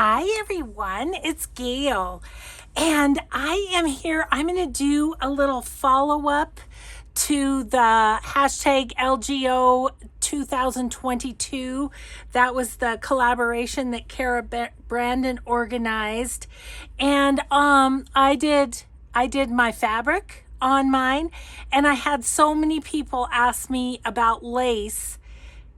Hi everyone, it's Gail, and I am here. I'm going to do a little follow-up to the hashtag LGO 2022. That was the collaboration that Cara Brandon organized, and I did my fabric on mine, and I had so many people ask me about lace.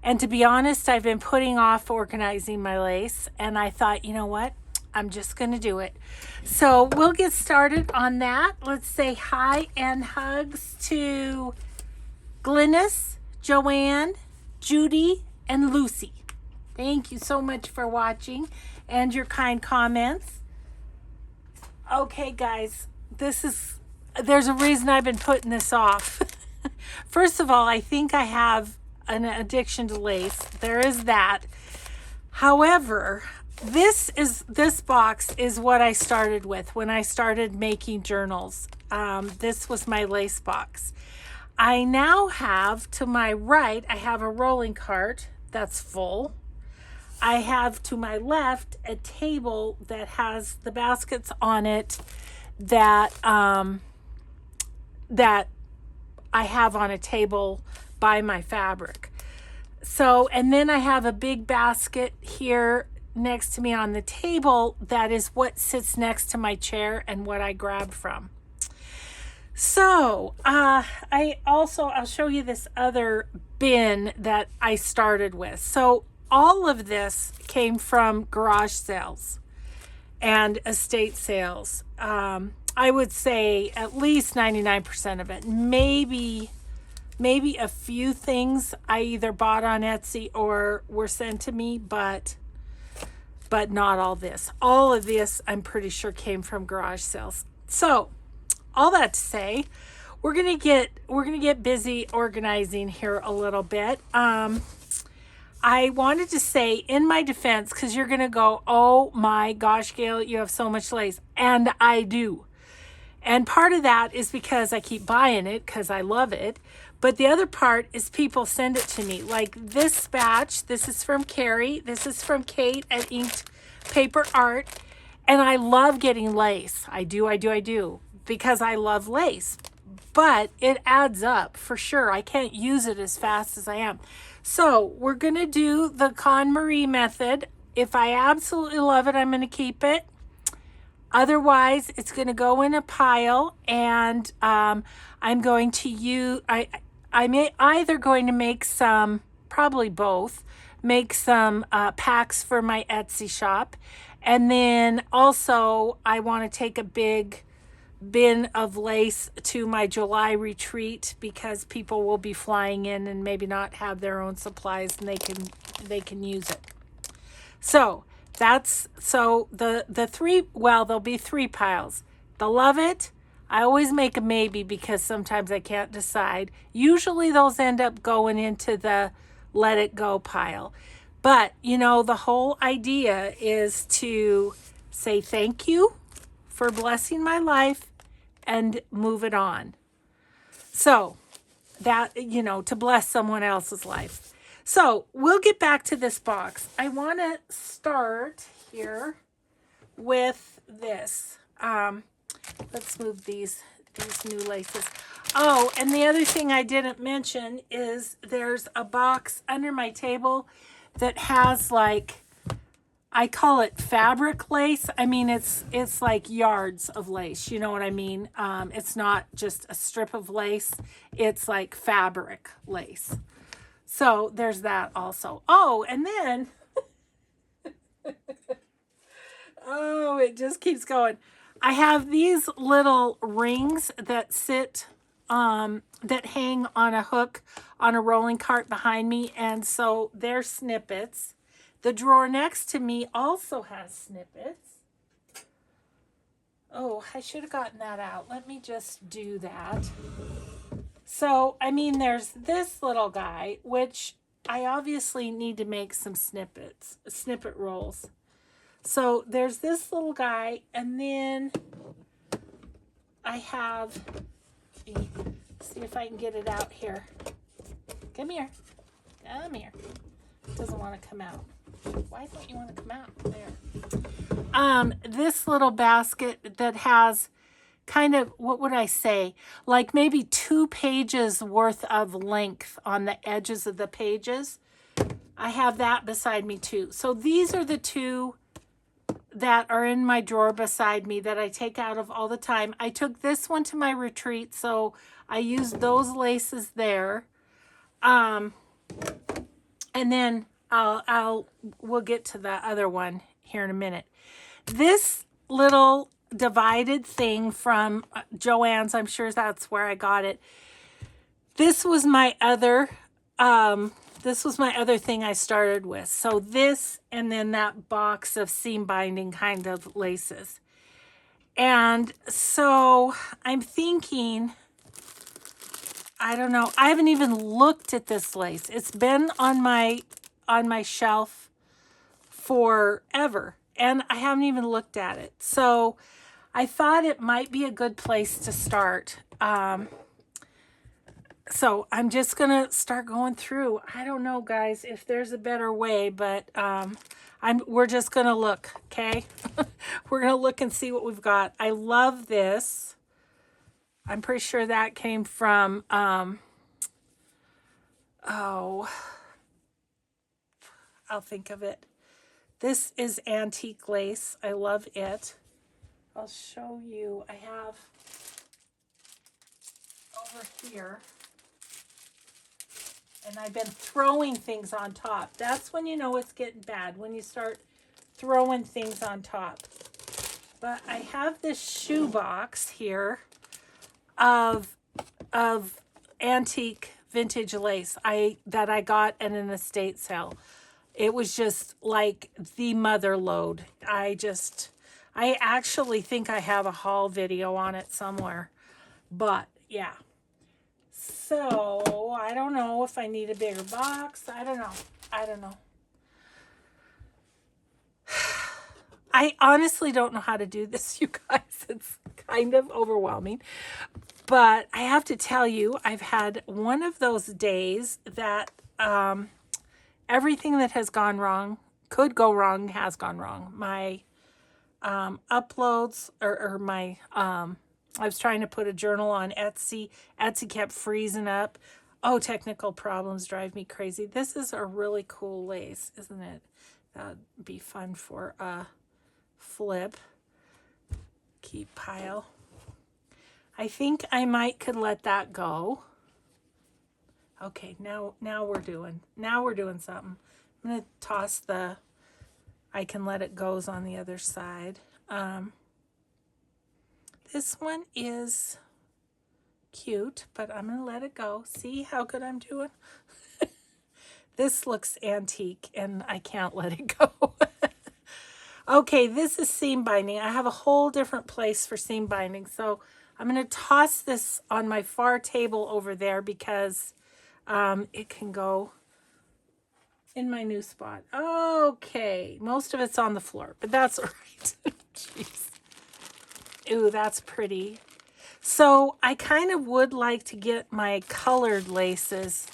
And to be honest, I've been putting off organizing my lace, and I thought, you know what? I'm just going to do it. So we'll get started on that. Let's say hi and hugs to Glynis, Joanne, Judy, and Lucy. Thank you so much for watching and your kind comments. Okay, guys, there's a reason I've been putting this off. First of all, I think I have an addiction to lace. There is that. However, this box is what I started with when I started making journals. This was my lace box. I now have, to my right, I have a rolling cart that's full. I have to my left a table that has the baskets on it that that I have on a table by my fabric. So, and then I have a big basket here next to me on the table that is what sits next to my chair and what I grab from. So, I'll show you this other bin that I started with. So all of this came from garage sales and estate sales. I would say at least 99% of it, maybe a few things I either bought on Etsy or were sent to me, but not all this. All of this, I'm pretty sure, came from garage sales. So, all that to say, we're gonna get busy organizing here a little bit. I wanted to say in my defense, because you're gonna go, oh my gosh, Gail, you have so much lace, and I do. And part of that is because I keep buying it because I love it. But the other part is people send it to me. Like this batch, this is from Carrie. This is from Kate at Inked Paper Art. And I love getting lace. I do. Because I love lace. But it adds up for sure. I can't use it as fast as I am. So we're going to do the KonMari method. If I absolutely love it, I'm going to keep it. Otherwise, it's going to go in a pile, and I'm going to use, I'm either going to make some, probably both, make some packs for my Etsy shop. And then also I want to take a big bin of lace to my July retreat because people will be flying in and maybe not have their own supplies, and they can use it. So the three, well, there'll be three piles. The love it, I always make a maybe because sometimes I can't decide. Usually those end up going into the let it go pile. But, you know, the whole idea is to say thank you for blessing my life and move it on. So that, you know, to bless someone else's life. So we'll get back to this box. I want to start here with this. Let's move these new laces. Oh, and the other thing I didn't mention is there's a box under my table that has, like, I call it fabric lace. I mean, it's like yards of lace. You know what I mean? It's not just a strip of lace. It's like fabric lace. So there's that also. Oh, and then, oh, it just keeps going. I have these little rings that sit, that hang on a hook on a rolling cart behind me. And so they're snippets. The drawer next to me also has snippets. Oh, I should have gotten that out. Let me just do that. So, I mean, there's this little guy, which I obviously need to make some snippet rolls. So there's this little guy, and then I have, see if I can get it out here. Come here. It doesn't want to come out. Why don't you want to come out? There. this little basket that has kind of, what would I say, like maybe 2 pages worth of length on the edges of the pages. I have that beside me too. So these are the 2 that are in my drawer beside me that I take out of all the time. I took this one to my retreat, so I used those laces there. And then we'll get to the other one here in a minute. This little divided thing from Joann's, I'm sure that's where I got it. This was my other thing I started with. So this, and then that box of seam binding kind of laces. And so I'm thinking, I don't know, I haven't even looked at this lace. It's been on my shelf forever, and I haven't even looked at it. So I thought it might be a good place to start. So I'm just gonna start going through. I don't know, guys, if there's a better way, but we're just gonna look, okay? We're gonna look and see what we've got. I love this. I'm pretty sure that came from I'll think of it. This is antique lace. I love it. I'll show you. I have over here, and I've been throwing things on top. That's when you know it's getting bad, when you start throwing things on top. But I have this shoe box here of antique vintage lace that I got at an estate sale. It was just like the mother lode. I actually think I have a haul video on it somewhere. But yeah. So I don't know if I need a bigger box. I don't know. I honestly don't know how to do this, you guys. It's kind of overwhelming. But I have to tell you, I've had one of those days that everything that has gone wrong, could go wrong, has gone wrong. My uploads, or my, I was trying to put a journal on Etsy. Etsy kept freezing up. Oh, technical problems drive me crazy. This is a really cool lace, isn't it? That'd be fun for a flip. Keep pile. I think I could let that go. Okay, now we're doing something. I'm gonna toss I can let it goes on the other side. This one is cute, but I'm gonna let it go. See how good I'm doing? This looks antique and I can't let it go. Okay, this is seam binding. I have a whole different place for seam binding. So I'm gonna toss this on my far table over there because it can go in my new spot. Okay, most of it's on the floor, but that's all right. Jeez. Ooh, that's pretty. So I kind of would like to get my colored laces.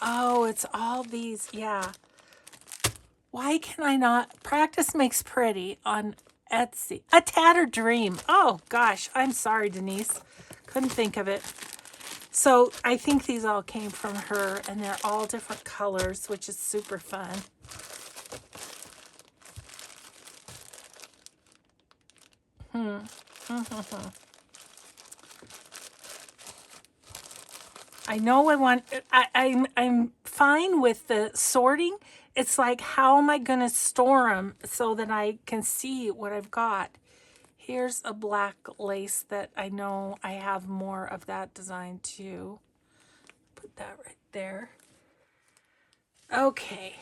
Oh, it's all these, yeah. Why can I not? Practice makes pretty on Etsy. A Tattered Dream. Oh, gosh, I'm sorry, Denise. Couldn't think of it. So I think these all came from her, and they're all different colors, which is super fun. I know I'm fine with the sorting. It's like, how am I going to store them so that I can see what I've got? Here's a black lace that I know I have more of that design too. Put that right there. Okay,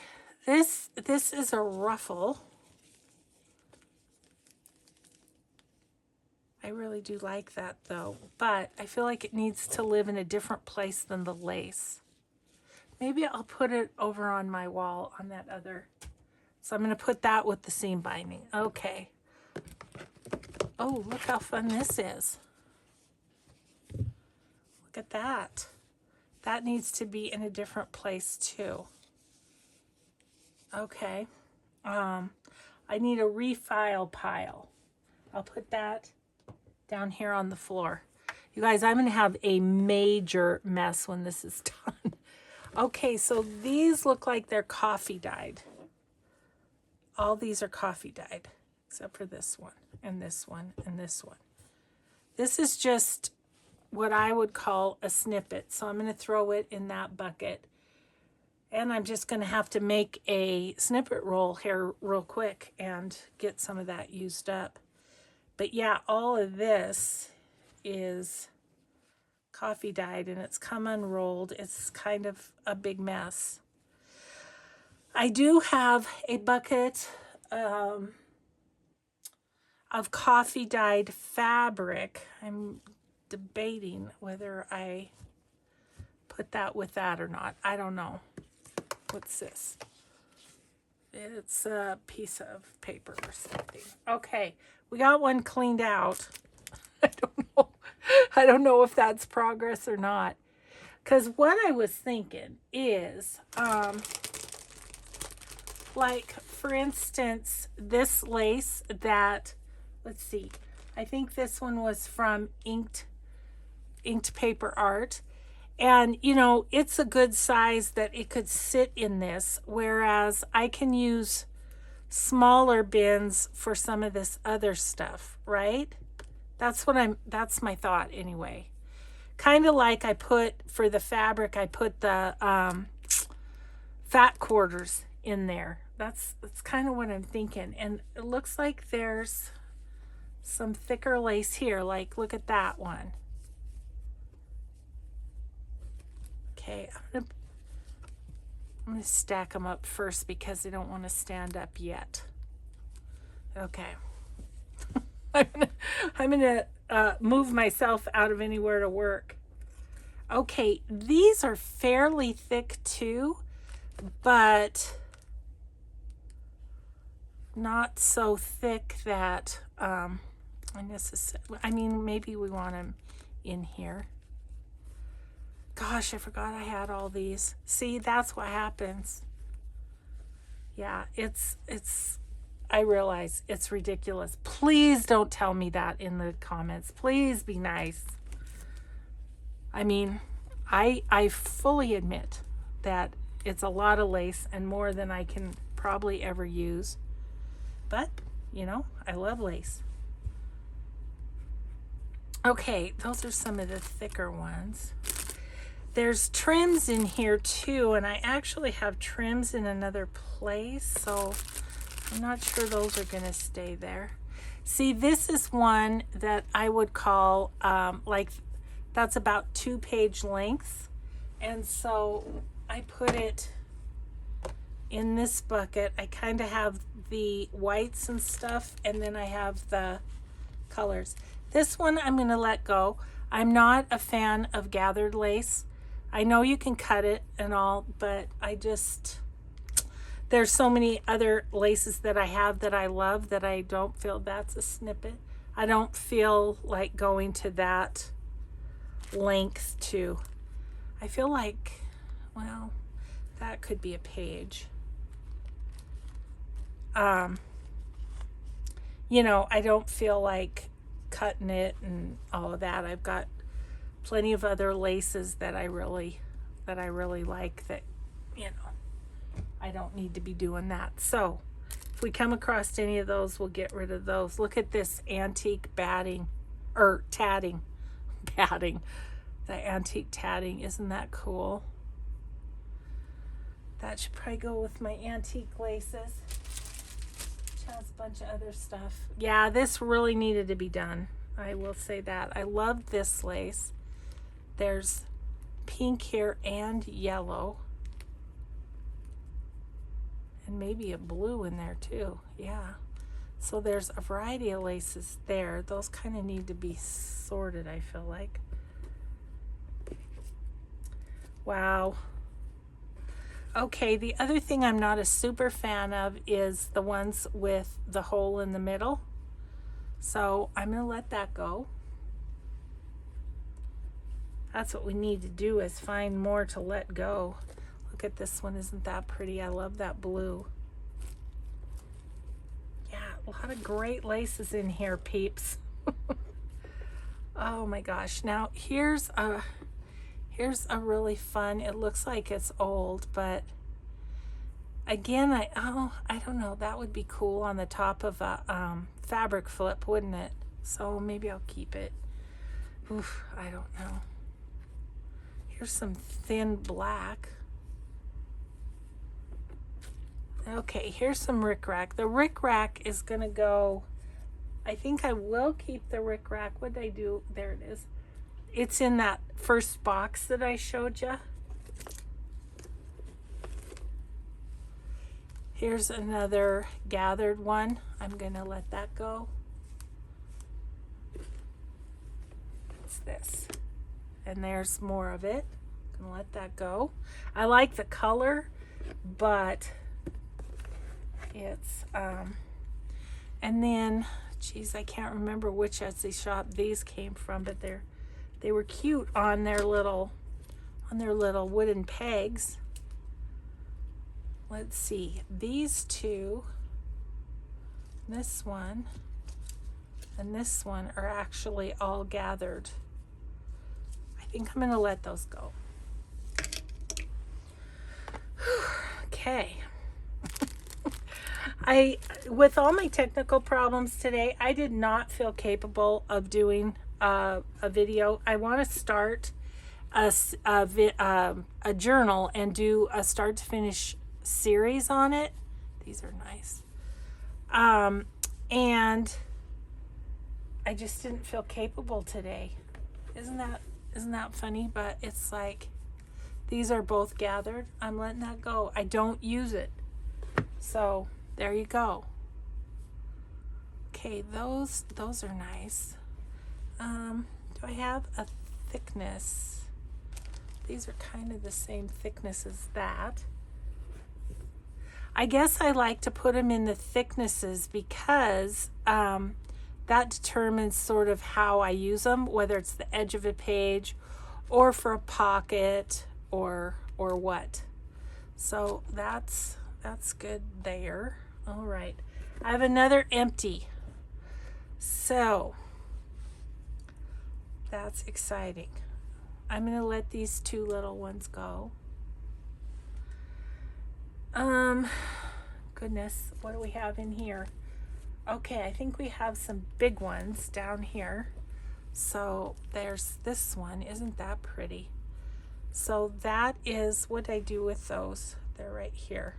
this is a ruffle. I really do like that though, but I feel like it needs to live in a different place than the lace. Maybe I'll put it over on my wall on that other. So I'm going to put that with the seam binding. Okay. Oh, look how fun this is. Look at that. That needs to be in a different place too. Okay. I'm I need a refile pile. I'll put that down here on the floor. You guys, I'm going to have a major mess when this is done. Okay, so these look like they're coffee dyed. All these are coffee dyed, except for this one, and this one, and this one. This is just what I would call a snippet, so I'm going to throw it in that bucket. And I'm just going to have to make a snippet roll here real quick and get some of that used up. But yeah, all of this is coffee dyed, and it's come unrolled. It's kind of a big mess. I do have a bucket of coffee dyed fabric. I'm debating whether I put that with that or not. I don't know. What's this? It's a piece of paper or something. Okay, we got one cleaned out. I don't know if that's progress or not. Because what I was thinking is, like, for instance, this lace that, let's see, I think this one was from Inked Paper Art. And, you know, it's a good size that it could sit in this, whereas I can use smaller bins for some of this other stuff, right? That's my thought anyway. Kind of like I put, for the fabric, I put the fat quarters in there. That's kind of what I'm thinking. And it looks like there's some thicker lace here. Like, look at that one. Okay, I'm gonna stack them up first because I don't want to stand up yet. Okay. I'm gonna move myself out of anywhere to work. Okay, these are fairly thick too, but not so thick that I mean, maybe we want them in here. Gosh, I forgot I had all these. See, that's what happens. Yeah, I realize it's ridiculous. Please don't tell me that in the comments. Please be nice. I mean, I fully admit that it's a lot of lace and more than I can probably ever use. But, you know, I love lace. Okay, those are some of the thicker ones. There's trims in here too, and I actually have trims in another place, so I'm not sure those are going to stay there. See, this is one that I would call, like, that's about 2-page length, and so I put it in this bucket. I kind of have the whites and stuff, and then I have the colors. This one I'm going to let go. I'm not a fan of gathered lace. I know you can cut it and all, but there's so many other laces that I have that I love that I don't feel that's a snippet. I don't feel like going to that length too. I feel like, well, that could be a page. You know, I don't feel like cutting it and all of that. I've got plenty of other laces that I really like that, you know, I don't need to be doing that. So if we come across any of those, we'll get rid of those. Look at this antique tatting. The antique tatting, isn't that cool? That should probably go with my antique laces. Which has a bunch of other stuff. Yeah, this really needed to be done. I will say that. I love this lace. There's pink here and yellow. And maybe a blue in there too. Yeah. So there's a variety of laces there. Those kind of need to be sorted, I feel like. Wow. Okay, the other thing I'm not a super fan of is the ones with the hole in the middle. So I'm going to let that go. That's what we need to do, is find more to let go. Look at this one. Isn't that pretty? I love that blue. A lot of great laces in here, peeps. Oh my gosh. Now here's a really fun, it looks like it's old, but again, I don't know, that would be cool on the top of a fabric flip, wouldn't it? So maybe I'll keep it. Oof, I don't know. Here's some thin black. Okay, here's some rickrack. The rickrack is gonna go, I think I will keep the rickrack. What did I do? There it is. It's in that first box that I showed you. Here's another gathered one. I'm gonna let that go. What's this? And there's more of it. I'm gonna let that go. I like the color, but it's and then, geez, I can't remember which Etsy shop these came from, but they were cute on their little wooden pegs. Let's see, these two, this one and this one, are actually all gathered. I think I'm gonna let those go. Okay. With all my technical problems today, I did not feel capable of doing a video. I want to start a journal and do a start to finish series on it. These are nice. And I just didn't feel capable today. Isn't that funny? But it's like, these are both gathered. I'm letting that go. I don't use it. So there you go. Okay, those are nice. Do I have a thickness? These are kind of the same thickness as that. I guess I like to put them in the thicknesses because that determines sort of how I use them, whether it's the edge of a page or for a pocket or what. So that's good there. All right, I have another empty, so that's exciting. I'm gonna let these two little ones go. Goodness, what do we have in here? Okay, I think we have some big ones down here. So there's this one. Isn't that pretty? So that is what I do with those. They're right here.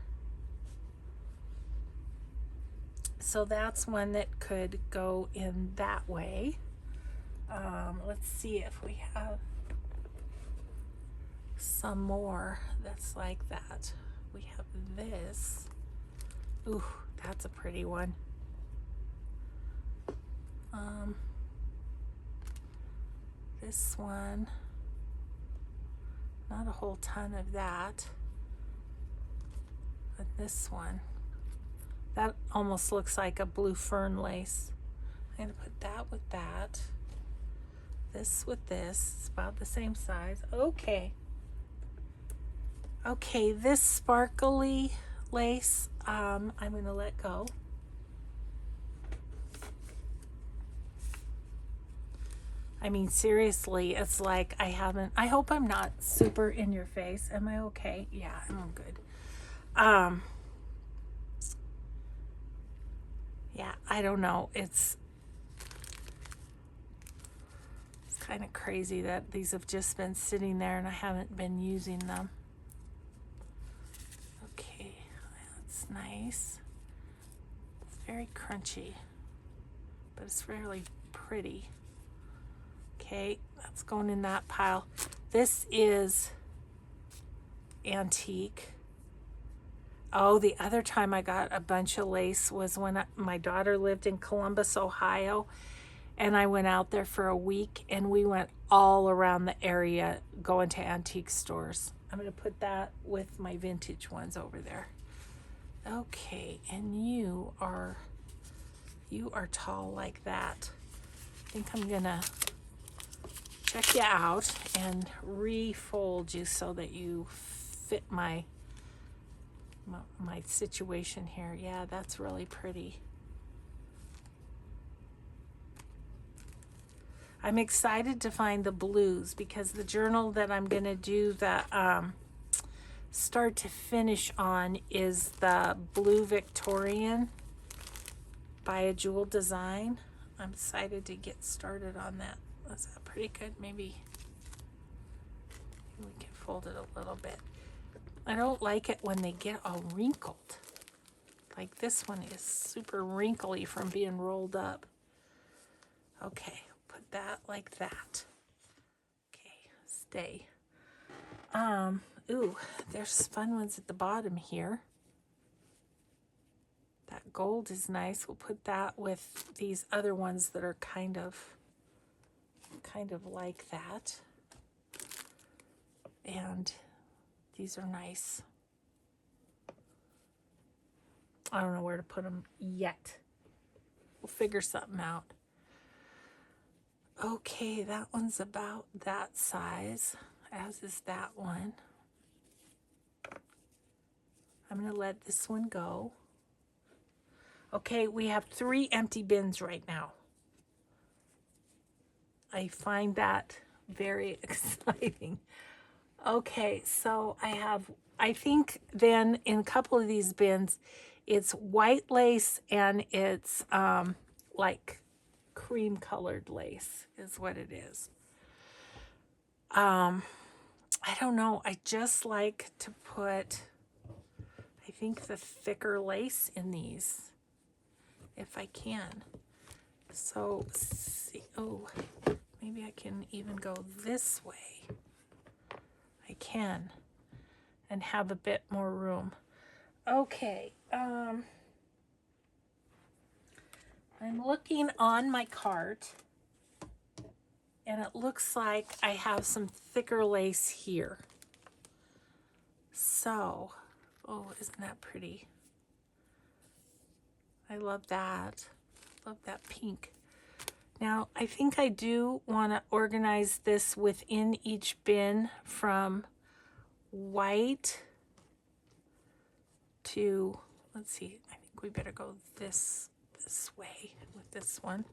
So that's one that could go in that way. Let's see if we have some more that's like that. We have this. Ooh, that's a pretty one. This one, not a whole ton of that. But this one, that almost looks like a blue fern lace. I'm gonna put that with that. This with this, it's about the same size. Okay. Okay, this sparkly lace, I'm gonna let go. I mean, seriously, it's like I hope I'm not super in your face. Am I okay? Yeah, I'm good. Yeah, I don't know. It's kind of crazy that these have just been sitting there and I haven't been using them. Okay, that's nice. It's very crunchy, but it's fairly pretty. Okay, that's going in that pile. This is antique. Oh, the other time I got a bunch of lace was when my daughter lived in Columbus, Ohio, and I went out there for a week and we went all around the area going to antique stores. I'm going to put that with my vintage ones over there. Okay, and you are tall like that. I think I'm going to check you out and refold you so that you fit my situation here. Yeah, that's really pretty. I'm excited to find the blues because the journal that I'm going to do the start to finish on is the Blue Victorian by A Jewel Design. I'm excited to get started on that. Is that pretty good? Maybe we can fold it a little bit. I don't like it when they get all wrinkled. Like this one is super wrinkly from being rolled up. Okay, put that like that. Okay, stay. Ooh, there's fun ones at the bottom here. That gold is nice. We'll put that with these other ones that are kind of like that. And these are nice. I don't know where to put them yet. We'll figure something out. Okay, that one's about that size, as is that one. I'm going to let this one go. Okay, we have 3 empty bins right now. I find that very exciting. Okay, so I think then in a couple of these bins, it's white lace and it's like cream colored lace is what it is. I don't know. I just like to put, I think, the thicker lace in these if I can. So, see, oh, maybe I can even go this way. I can, and have a bit more room. Okay, I'm looking on my cart, and it looks like I have some thicker lace here. So, oh, isn't that pretty? I love that. Love that pink. Now, I think I do want to organize this within each bin from white to, let's see, I think we better go this way with this one.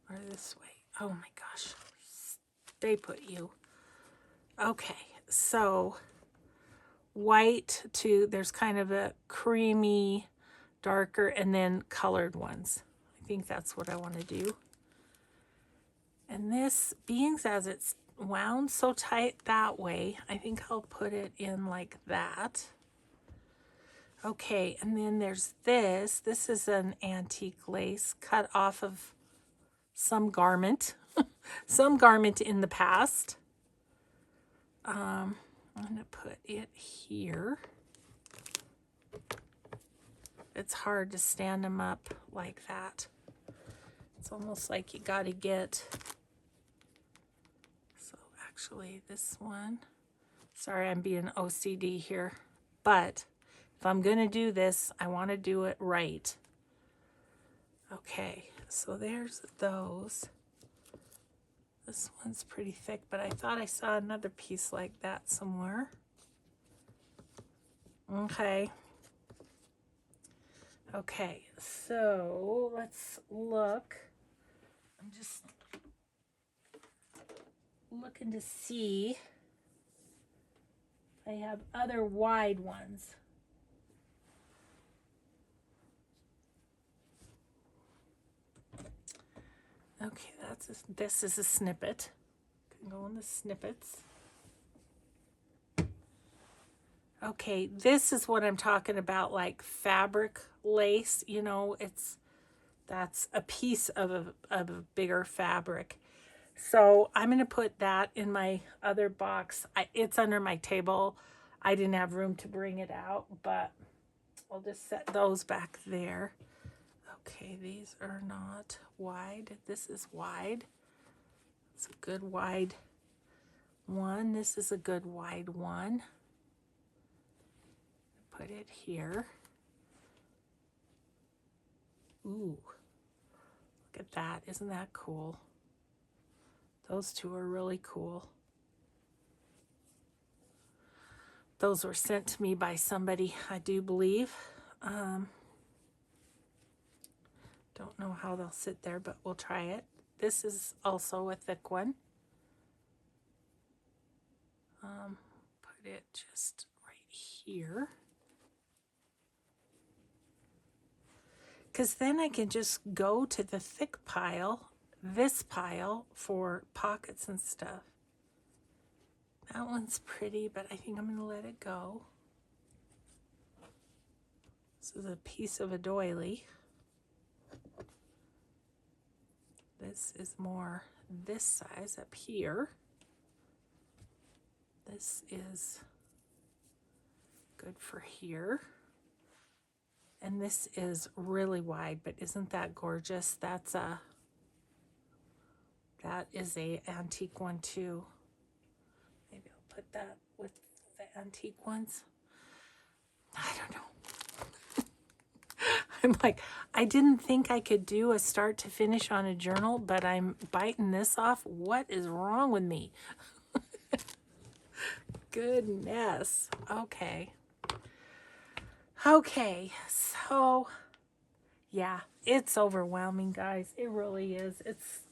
Or this way. Oh my gosh. Stay put, you. Okay, so white to, there's kind of a creamy, darker, and then colored ones. I think that's what I want to do. And this, being as it's wound so tight that way, I think I'll put it in like that. Okay, and then there's this. This is an antique lace cut off of some garment. Some garment in the past. I'm going to put it here. It's hard to stand them up like that. It's almost like you got to get... So actually this one... Sorry, I'm being OCD here. But if I'm going to do this, I want to do it right. Okay, so there's those. This one's pretty thick, but I thought I saw another piece like that somewhere. Okay. Okay, so let's look. I'm just looking to see if I have other wide ones. Okay, this is a snippet. Can go in the snippets. Okay, this is what I'm talking about, like fabric lace. You know, that's a piece of a bigger fabric. So I'm gonna put that in my other box. It's under my table. I didn't have room to bring it out, but I'll just set those back there. Okay, these are not wide. This is wide. It's a good wide one. This is a good wide one. Put it here. Ooh, look at that. Isn't that cool? Those two are really cool. Those were sent to me by somebody, I do believe. Don't know how they'll sit there, but we'll try it. This is also a thick one. Put it just right here. Because then I can just go to the thick pile, this pile, for pockets and stuff. That one's pretty, but I think I'm going to let it go. This is a piece of a doily. This is more this size up here. This is good for here. And this is really wide, but isn't that gorgeous? That is a antique one too. Maybe I'll put that with the antique ones. I don't know. I'm like, I didn't think I could do a start to finish on a journal, but I'm biting this off. What is wrong with me? Goodness. Okay. Okay, so yeah, it's overwhelming, guys. It really is.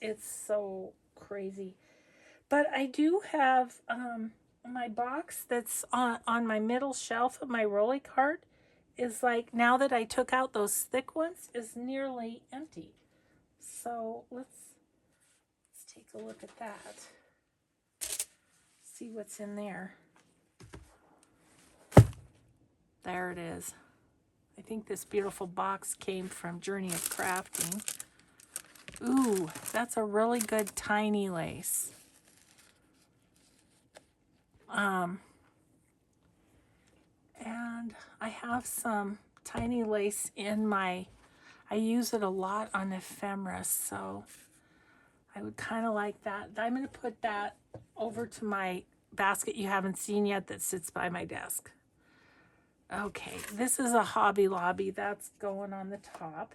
It's so crazy. But I do have my box that's on my middle shelf of my rolly cart is like, now that I took out those thick ones, is nearly empty. So let's take a look at that. See what's in there. There it is. I think this beautiful box came from Journey of Crafting. Ooh, that's a really good tiny lace. And I have some tiny lace in my, I use it a lot on ephemera, so I would kind of like that. I'm going to put that over to my basket you haven't seen yet that sits by my desk. Okay, this is a Hobby Lobby. That's going on the top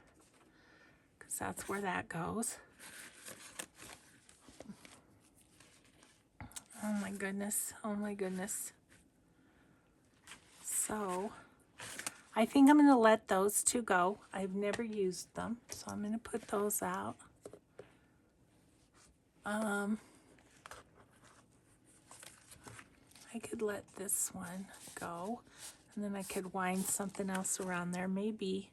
because that's where that goes. Oh my goodness. Oh my goodness. So I think I'm going to let those two go. I've never used them, so I'm going to put those out. I could let this one go. And then I could wind something else around there. Maybe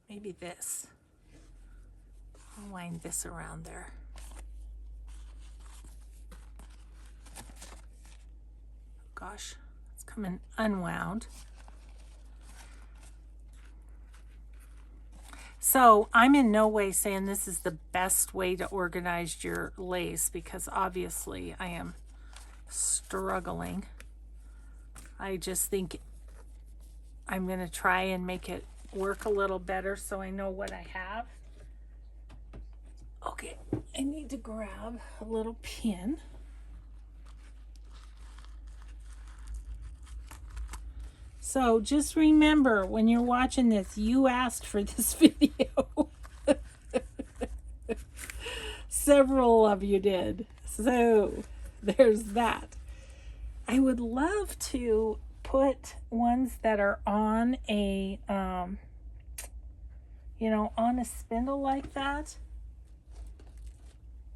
this. I'll wind this around there. Gosh, it's coming unwound. So I'm in no way saying this is the best way to organize your lace, because obviously I am struggling. I just think I'm going to try and make it work a little better so I know what I have. Okay, I need to grab a little pin. So just remember, when you're watching this, you asked for this video. Several of you did. So there's that. I would love to put ones that are on a, on a spindle like that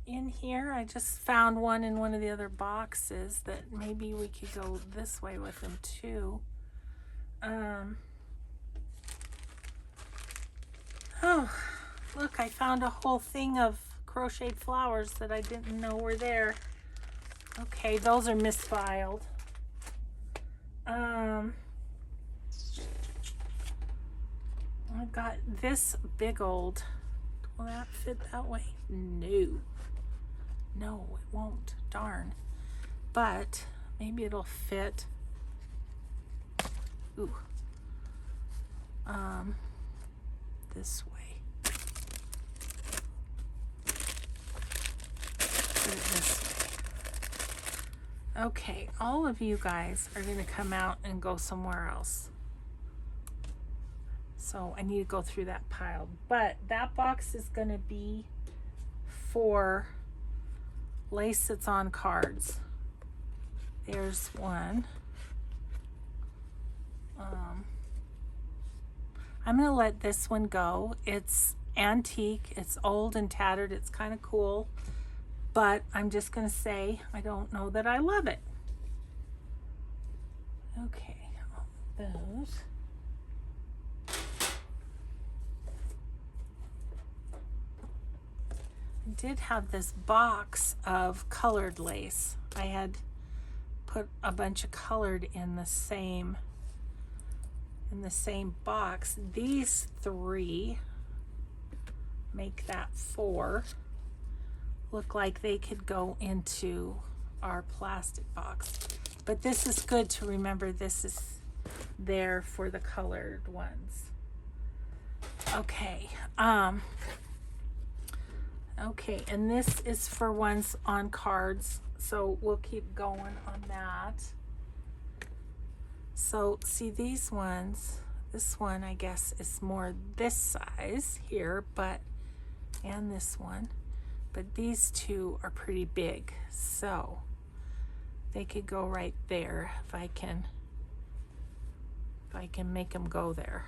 in here. I just found one in one of the other boxes that maybe we could go this way with them too. Oh, look, I found a whole thing of crocheted flowers that I didn't know were there. Okay, those are misfiled. I've got this big old, will that fit that way? No, it won't, darn. But maybe it'll fit. Ooh. This way. Put it this way. Okay, all of you guys are going to come out and go somewhere else. So I need to go through that pile. But that box is going to be for lace that's on cards. There's one. I'm gonna let this one go. It's antique, it's old and tattered, it's kind of cool, but I'm just gonna say I don't know that I love it. Okay, those. I did have this box of colored lace. I had put a bunch of colored in the same box. These 3 make that 4. Look like they could go into our plastic box. But this is good to remember, this is there for the colored ones. Okay. Okay, and this is for ones on cards, so we'll keep going on that. So see these ones, this one I guess is more this size here, but, and this one, but these 2 are pretty big, so they could go right there if I can make them go there.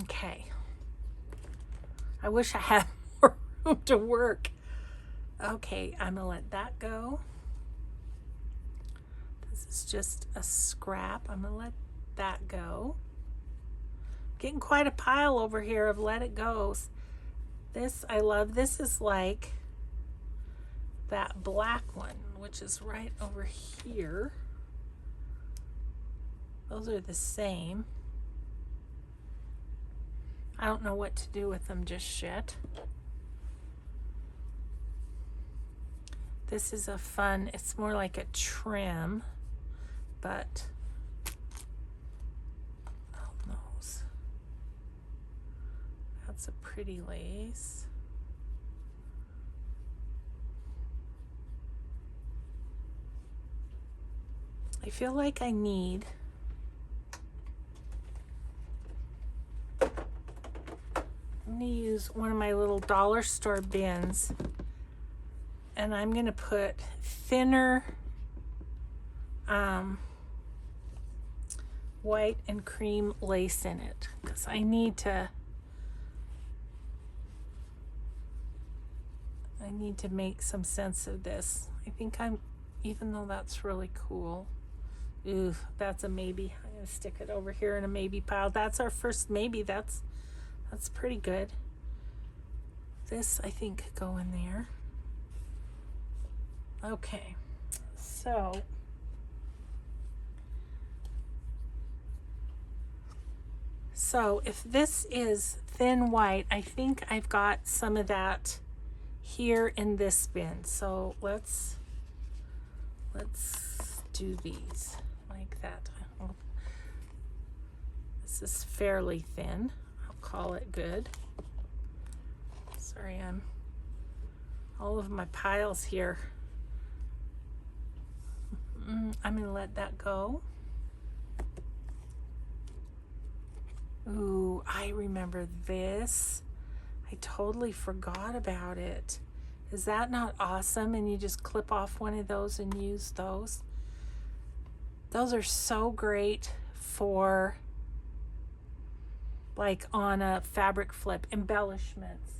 Okay. I wish I had more room to work. Okay, I'm gonna let that go. This is just a scrap. I'm gonna let that go. Getting quite a pile over here of let it goes. This I love. This is like that black one, which is right over here. Those are the same. I don't know what to do with them just yet. This is a fun, it's more like a trim, but oh, those. That's a pretty lace. I feel like I need I'm going to use one of my little dollar store bins, and I'm going to put thinner white and cream lace in it, because I need to make some sense of this. I think even though that's really cool. Ooh, that's a maybe. I'm going to stick it over here in a maybe pile. That's our first maybe. That's pretty good. This, I think, could go in there. Okay, so if this is thin white, I think I've got some of that here in this bin. So let's do these like that. This is fairly thin. Call it good. Sorry, all of my piles here. I'm gonna let that go. Ooh, I remember this. I totally forgot about it. Is that not awesome? And you just clip off one of those and use those. Those are so great for like on a fabric flip, embellishments.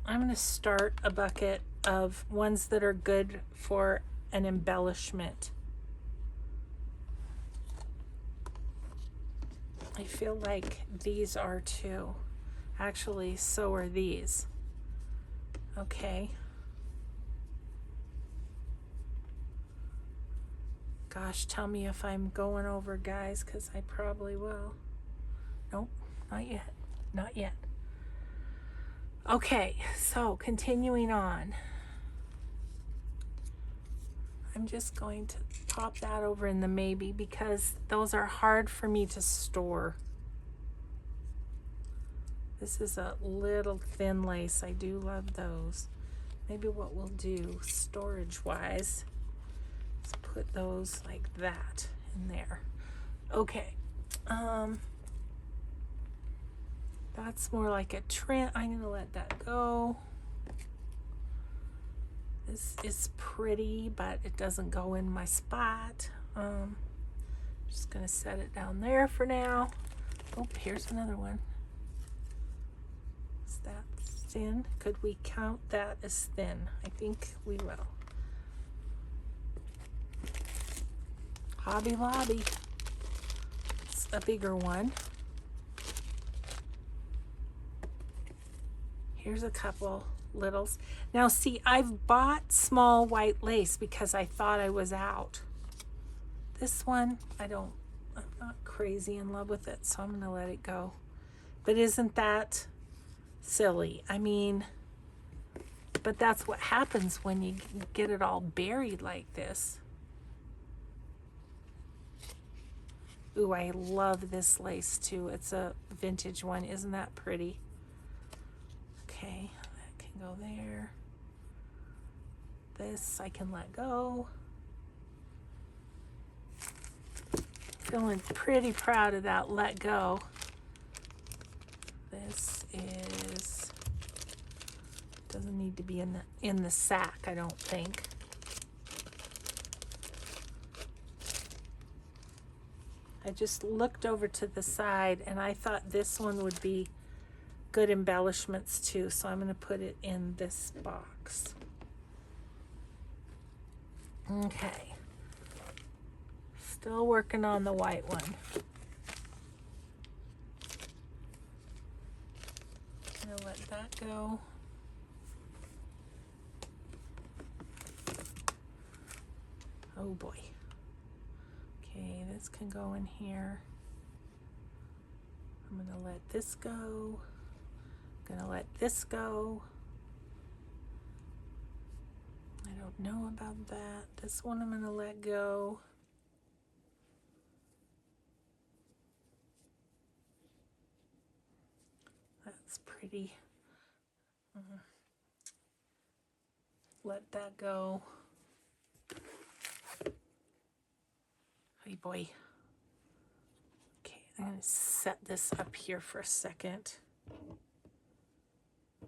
I'm going to start a bucket of ones that are good for an embellishment. I feel like these are too. Actually, so are these. Okay. Gosh, tell me if I'm going over, guys, because I probably will. Nope, not yet. Not yet. Okay, so continuing on. I'm just going to pop that over in the maybe, because those are hard for me to store. This is a little thin lace. I do love those. Maybe what we'll do storage-wise, put those like that in there. Okay, that's more like a trim. I'm gonna let that go. This is pretty, but it doesn't go in my spot. Just gonna set it down there for now. Oh, here's another one. Is that thin? Could we count that as thin? I think we will. Hobby Lobby. It's a bigger one. Here's a couple littles. Now see, I've bought small white lace because I thought I was out. This one, I'm not crazy in love with it, so I'm gonna let it go. But isn't that silly? I mean, but that's what happens when you get it all buried like this. Ooh, I love this lace too. It's a vintage one. Isn't that pretty? Okay, that can go there. This I can let go. Feeling pretty proud of that let go. This is, doesn't need to be in the sack, I don't think. I just looked over to the side and I thought this one would be good embellishments too, so I'm going to put it in this box. Okay. Still working on the white one. I'm going to let that go. Oh boy. Okay, this can go in here. I'm going to let this go. I'm going to let this go. I don't know about that. This one I'm going to let go. That's pretty. Let that go. Hey boy. Okay, I'm going to set this up here for a second. I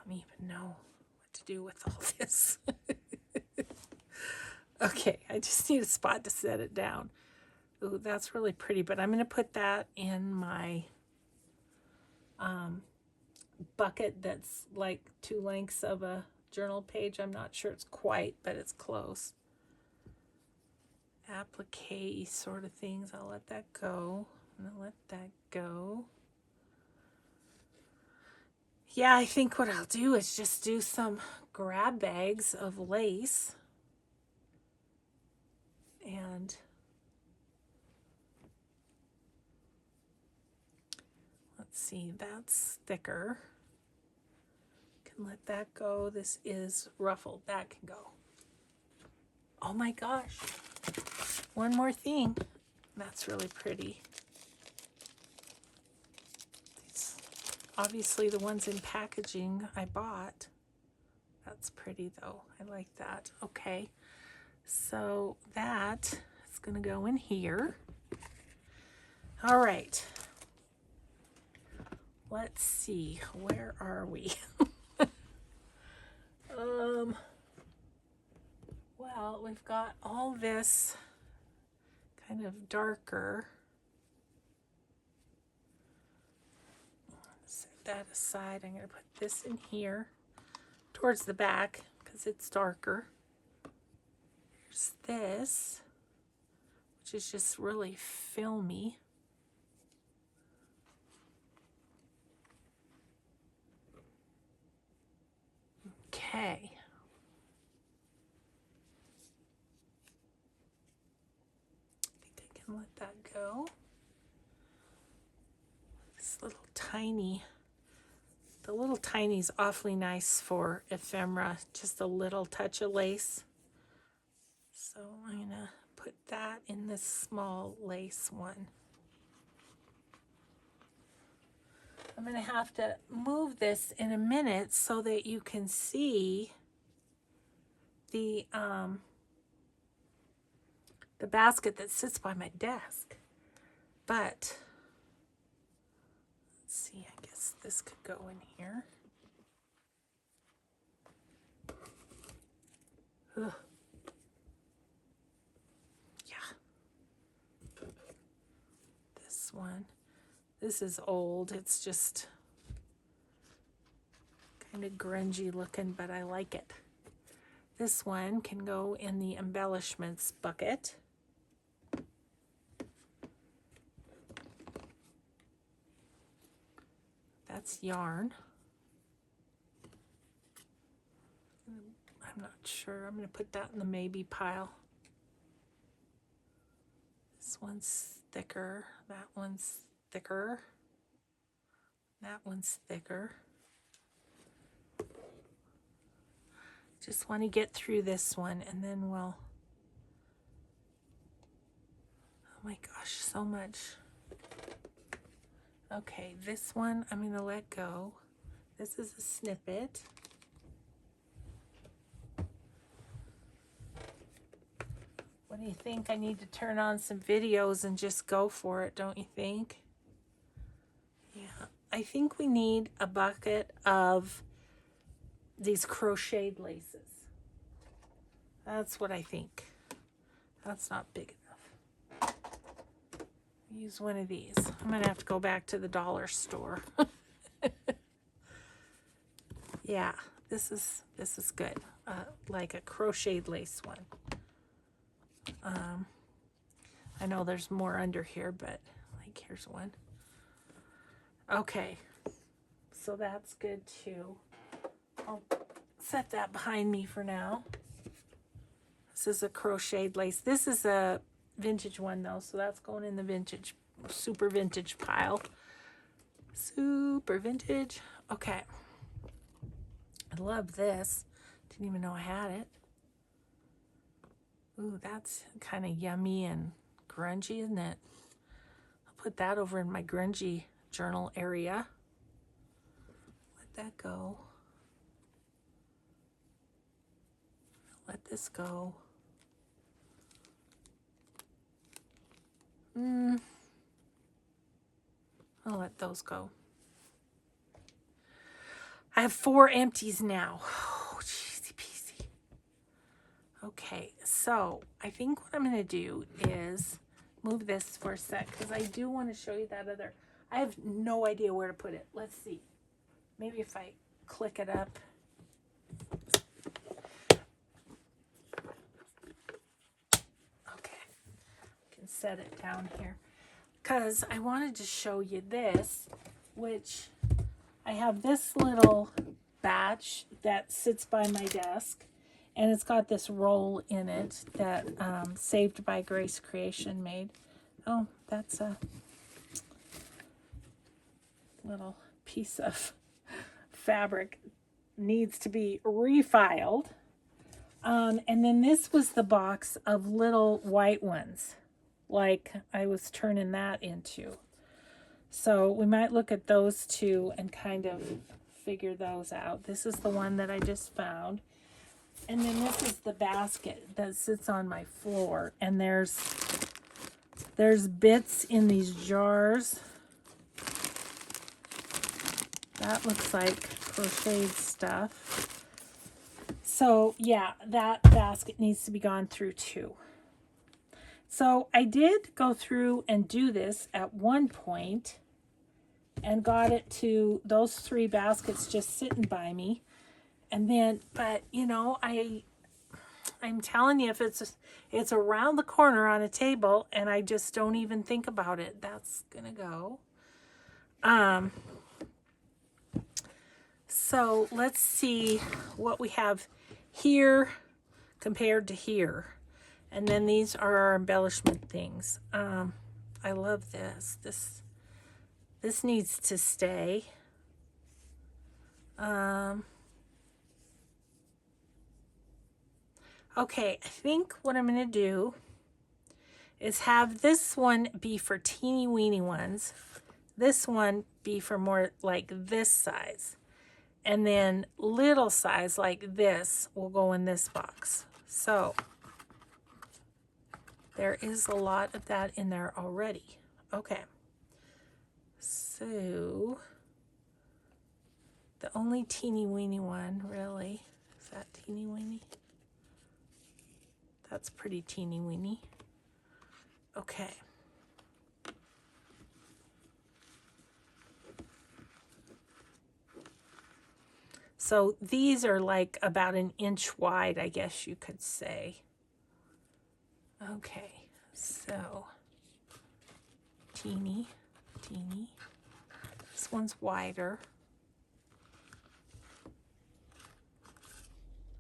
don't even know what to do with all this. Okay, I just need a spot to set it down. Ooh, that's really pretty, but I'm going to put that in my bucket that's like 2 lengths of a journal page. I'm not sure it's quite, but it's close. Applique sort of things. I'll let that go. I'm going to let that go. Yeah, I think what I'll do is just do some grab bags of lace. And let's see, that's thicker. Can let that go. This is ruffled. That can go. Oh my gosh. One more thing. That's really pretty. These, obviously the ones in packaging I bought. That's pretty though. I like that. Okay. So that is going to go in here. All right. Let's see. Where are we? Well, we've got all this kind of darker. Set that aside. I'm going to put this in here towards the back because it's darker. There's this, which is just really filmy. Okay. Let that go. This little tiny, the little tiny is awfully nice for ephemera, just a little touch of lace. So I'm gonna put that in this small lace one. I'm gonna have to move this in a minute so that you can see the basket that sits by my desk. But let's see, I guess this could go in here. Ugh. Yeah. This one. This is old. It's just kind of grungy looking, but I like it. This one can go in the embellishments bucket. That's yarn. I'm not sure. I'm going to put that in the maybe pile. This one's thicker. That one's thicker. That one's thicker. Just want to get through this one and then we'll... Oh my gosh, so much. Okay, this one I'm going to let go. This is a snippet. What do you think? I need to turn on some videos and just go for it, don't you think? Yeah, I think we need a bucket of these crocheted laces. That's what I think. That's not big enough. Use one of these. I'm gonna have to go back to the dollar store. Yeah, this is good. Like a crocheted lace one. I know there's more under here, but like here's one. Okay, so that's good too. I'll set that behind me for now. This is a crocheted lace. This is a vintage one though, so that's going in the vintage, super vintage pile. Super vintage. Okay. I love this. Didn't even know I had it. Ooh, that's kind of yummy and grungy, isn't it? I'll put that over in my grungy journal area. Let that go. Let this go. I'll let those go. I have 4 empties now. Oh, cheesy peasy. Okay, so I think what I'm going to do is move this for a sec because I do want to show you that other. I have no idea where to put it. Let's see. Maybe if I click it up. Okay, I can set it down here because I wanted to show you this, which I have this little batch that sits by my desk, and it's got this roll in it that Saved by Grace Creation made. Oh, that's a little piece of fabric, needs to be refiled. And then this was the box of little white ones, like I was turning that into. So we might look at those two and kind of figure those out. This is the one that I just found. And then this is the basket that sits on my floor. And there's bits in these jars. That looks like crocheted stuff. So yeah, that basket needs to be gone through too. So I did go through and do this at one point and got it to those 3 baskets just sitting by me. And then, but you know, I'm telling you, if it's around the corner on a table and I just don't even think about it, that's gonna go. So let's see what we have here compared to here. And then these are our embellishment things. I love this. This needs to stay. Okay, I think what I'm going to do is have this one be for teeny weeny ones. This one be for more like this size. And then little size like this will go in this box. So there is a lot of that in there already. Okay. So the only teeny weeny one really is that teeny weeny. That's pretty teeny weeny. Okay. So these are like about an inch wide, I guess you could say. Okay, so teeny, teeny. This one's wider.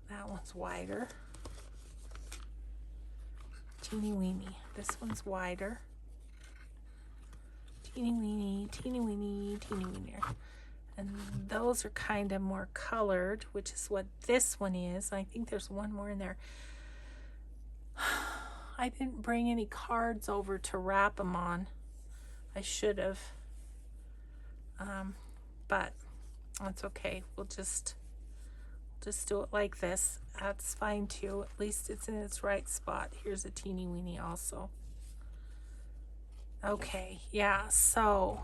That one's wider. Teeny weeny. This one's wider. Teeny weeny, teeny weeny, teeny weenier. And those are kind of more colored, which is what this one is. I think there's one more in there. I didn't bring any cards over to wrap them on. I should have. But that's okay. We'll just do it like this. That's fine too. At least it's in its right spot. Here's a teeny weeny also. Okay, yeah, so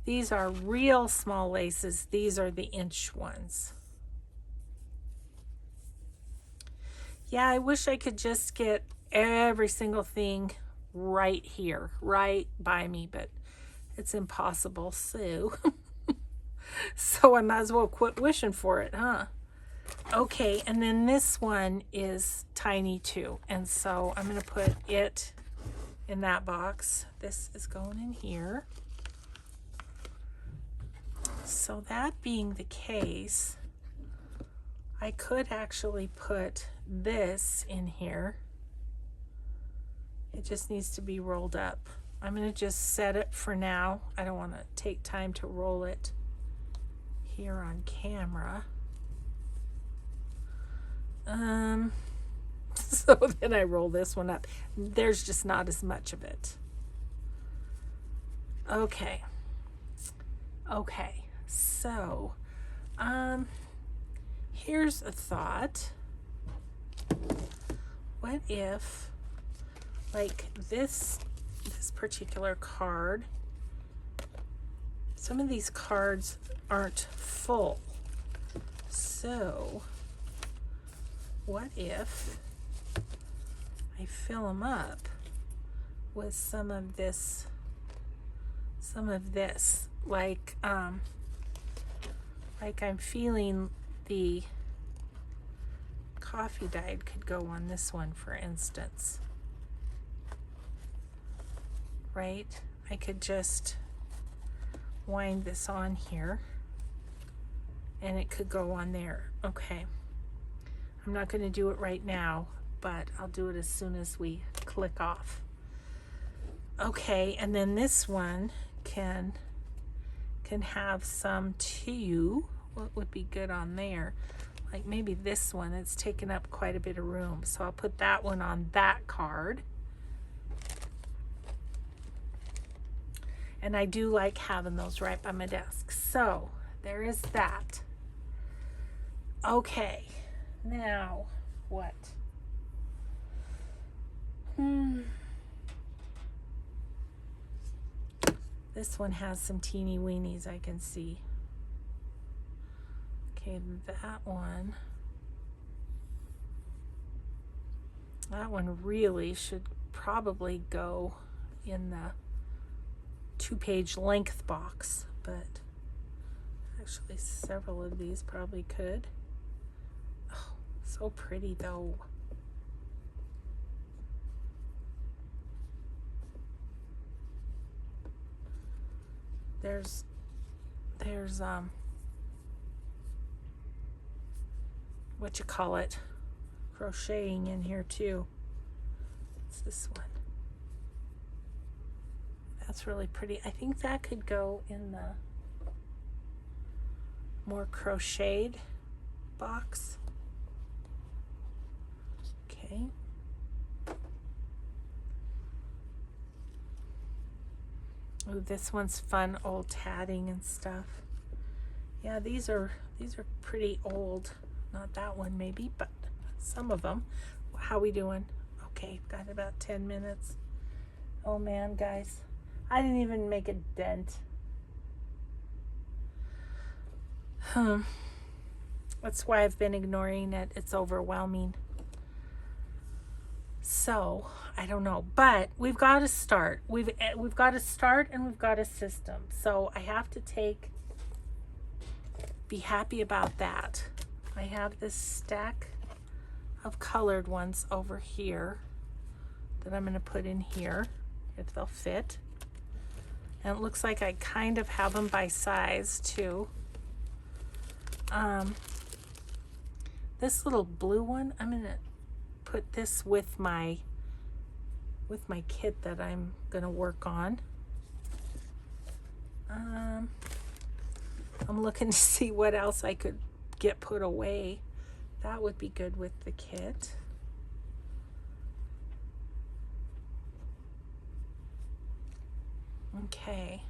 these are real small laces. These are the inch ones. Yeah, I wish I could just get every single thing right here, right by me, but it's impossible. So, so I might as well quit wishing for it, huh? Okay, and then this one is tiny too, and so I'm going to put it in that box. This is going in here. So that being the case, I could actually put this in here. It just needs to be rolled up. I'm going to just set it for now. I don't want to take time to roll it here on camera. So then I roll this one up. There's just not as much of it. Okay. Okay. So, here's a thought. What if, like this particular card, some of these cards aren't full. So, what if I fill them up with some of this, like I'm feeling the coffee dyed could go on this one, for instance, right? I could just wind this on here and it could go on there. Okay, I'm not going to do it right now, but I'll do it as soon as we click off. Okay, and then this one can have some too. What would be good on there? Like maybe this one, it's taken up quite a bit of room, so I'll put that one on that card. And I do like having those right by my desk. So there is that. Okay, now what? This one has some teeny weenies I can see. Okay, that one really should probably go in the 2-page length box, but actually several of these probably could. Oh, so pretty though. There's what you call it, crocheting in here too. It's this one. That's really pretty. I think that could go in the more crocheted box. Okay. Oh, this one's fun, old tatting and stuff. Yeah, these are pretty old. Not that one maybe, but some of them. How we doing? Okay, got about 10 minutes. Oh man, guys, I didn't even make a dent. That's why I've been ignoring it. It's overwhelming. So I don't know, but we've got to start. We've got to start, and we've got a system. So I have to be happy about that. I have this stack of colored ones over here that I'm going to put in here if they'll fit. And it looks like I kind of have them by size too. This little blue one, I'm going to put this with my kit that I'm going to work on. I'm looking to see what else I could get put away. That would be good with the kit. Okay.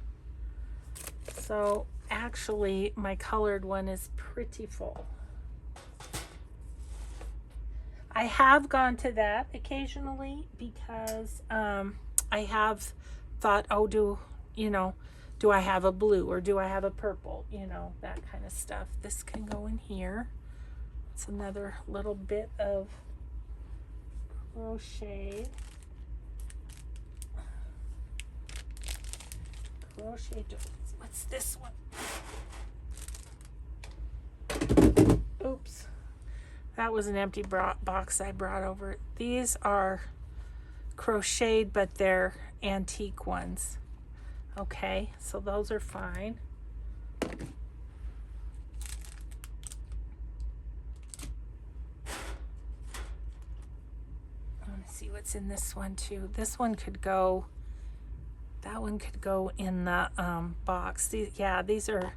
So actually my colored one is pretty full. I have gone to that occasionally because I have thought, oh, do I have a blue or do I have a purple? That kind of stuff. This can go in here. It's another little bit of crochet. What's this one? Oops. That was an empty box I brought over. These are crocheted, but they're antique ones. Okay, so those are fine. I want to see what's in this one too. This one could go, that one could go in the box. These are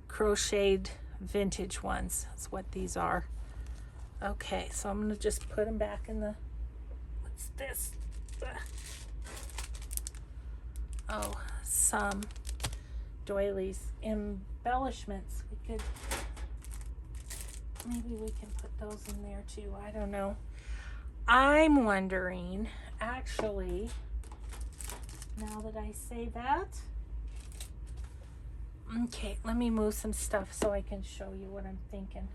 crocheted vintage ones. That's what these are. Okay, so I'm going to just put them back in the, what's this? Oh, some doilies, embellishments. Maybe we can put those in there too. I don't know. I'm wondering, actually, now that I say that, okay, let me move some stuff so I can show you what I'm thinking.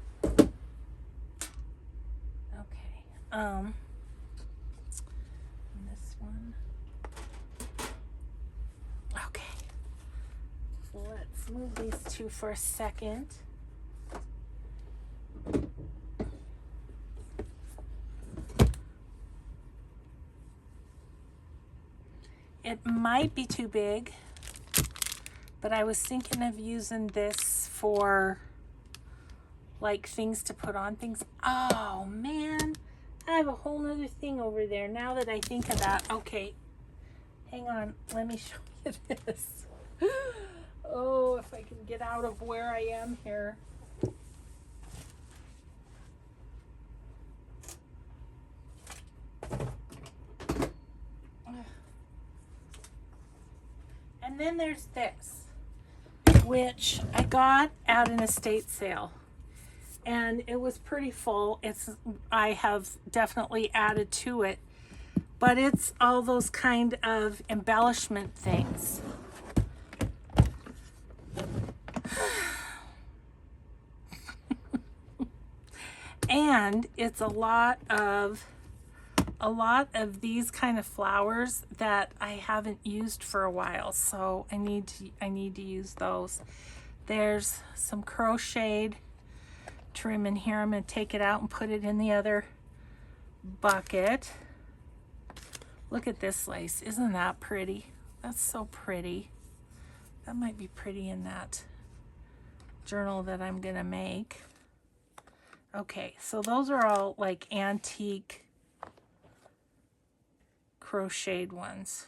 Okay, this one. Okay, let's move these two for a second. It might be too big, but I was thinking of using this for like things to put on things. Oh man, I have a whole nother thing over there now that I think of that. Okay, hang on, let me show you this. Oh, if I can get out of where I am here. And then there's this, which I got at an estate sale, and it was pretty full. I have definitely added to it, but it's all those kind of embellishment things. And it's a lot of these kind of flowers that I haven't used for a while, so I need to use those. There's some crocheted trim in here. I'm going to take it out and put it in the other bucket. Look at this lace. Isn't that pretty? That's so pretty. That might be pretty in that journal that I'm going to make. Okay, so those are all like antique crocheted ones.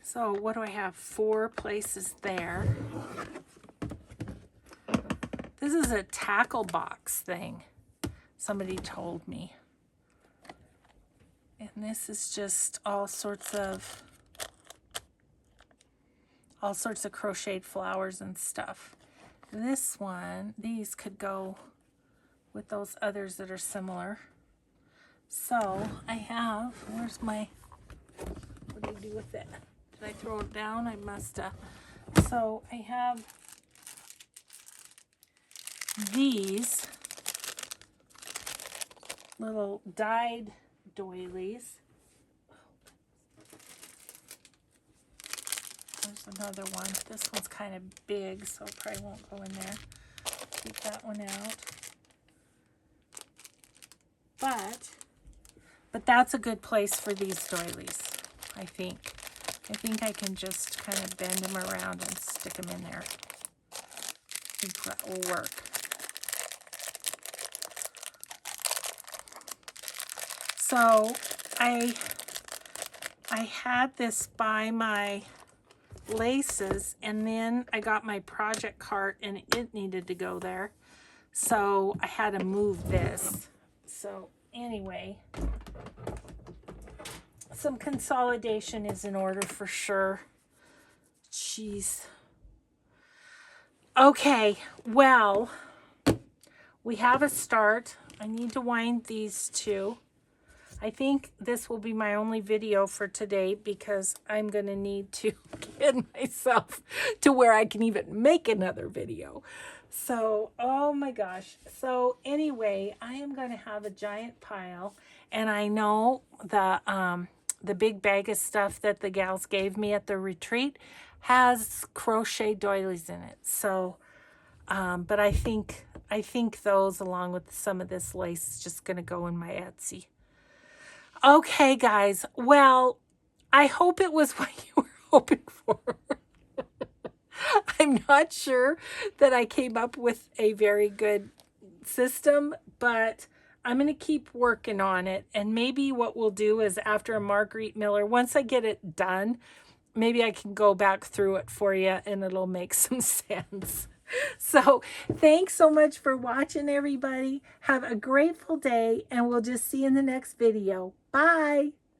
So what do I have? 4 places there. This is a tackle box thing, somebody told me. And this is just all sorts of crocheted flowers and stuff. This one, these could go with those others that are similar. So I have, where's my, what do you do with it? Did I throw it down? I must have. So I have these little dyed doilies. There's another one. This one's kind of big, so it probably won't go in there. Take that one out. But that's a good place for these doilies, I think. I think I can just kind of bend them around and stick them in there. I think that will work. So I had this by my laces, and then I got my project cart and it needed to go there. So I had to move this. So anyway, some consolidation is in order for sure. Jeez. Okay, well, we have a start. I need to wind these two. I think this will be my only video for today because I'm going to need to get myself to where I can even make another video. So, oh my gosh. So anyway, I am going to have a giant pile, and I know the big bag of stuff that the gals gave me at the retreat has crochet doilies in it. So, but I think those, along with some of this lace, is just going to go in my Etsy. Okay, guys. Well, I hope it was what you were hoping for. I'm not sure that I came up with a very good system, but I'm going to keep working on it. And maybe what we'll do is, after a Marguerite Miller, once I get it done, maybe I can go back through it for you and it'll make some sense. So thanks so much for watching, everybody. Have a grateful day, and we'll just see you in the next video. Bye.